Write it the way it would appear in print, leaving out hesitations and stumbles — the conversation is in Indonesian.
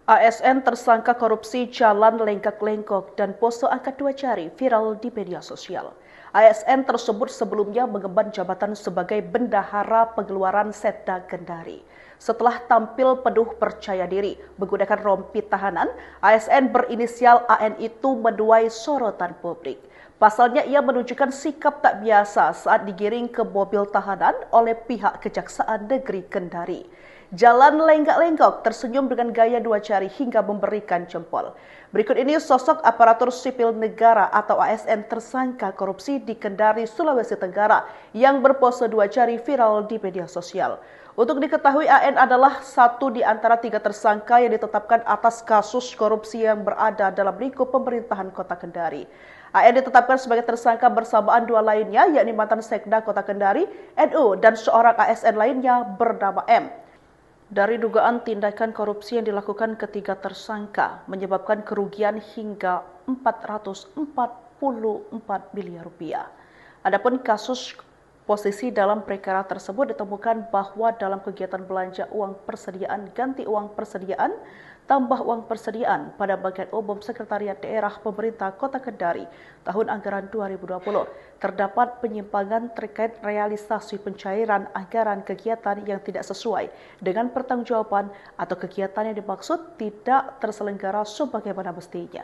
ASN tersangka korupsi jalan lenggak-lenggok dan pose angkat 2 jari viral di media sosial. ASN tersebut sebelumnya mengemban jabatan sebagai bendahara pengeluaran Setda Kendari. Setelah tampil penuh percaya diri menggunakan rompi tahanan, ASN berinisial AN itu menuai sorotan publik. Pasalnya ia menunjukkan sikap tak biasa saat digiring ke mobil tahanan oleh pihak Kejaksaan Negeri Kendari. Jalan lenggak-lenggok tersenyum dengan gaya 2 jari hingga memberikan jempol. Berikut ini sosok aparatur sipil negara atau ASN tersangka korupsi di Kendari, Sulawesi Tenggara yang berpose 2 jari viral di media sosial. Untuk diketahui AN adalah satu di antara 3 tersangka yang ditetapkan atas kasus korupsi yang berada dalam lingkup pemerintahan Kota Kendari. AN ditetapkan sebagai tersangka bersamaan 2 lainnya, yakni mantan Sekda Kota Kendari, NU, dan seorang ASN lainnya bernama M. Dari dugaan tindakan korupsi yang dilakukan ketiga tersangka menyebabkan kerugian hingga 444 miliar rupiah. Adapun kasus posisi dalam perkara tersebut ditemukan bahwa dalam kegiatan belanja uang persediaan ganti uang persediaan tambah uang persediaan pada bagian umum Sekretariat Daerah Pemerintah Kota Kendari tahun anggaran 2020 terdapat penyimpangan terkait realisasi pencairan anggaran kegiatan yang tidak sesuai dengan pertanggungjawaban atau kegiatan yang dimaksud tidak terselenggara sebagaimana mestinya.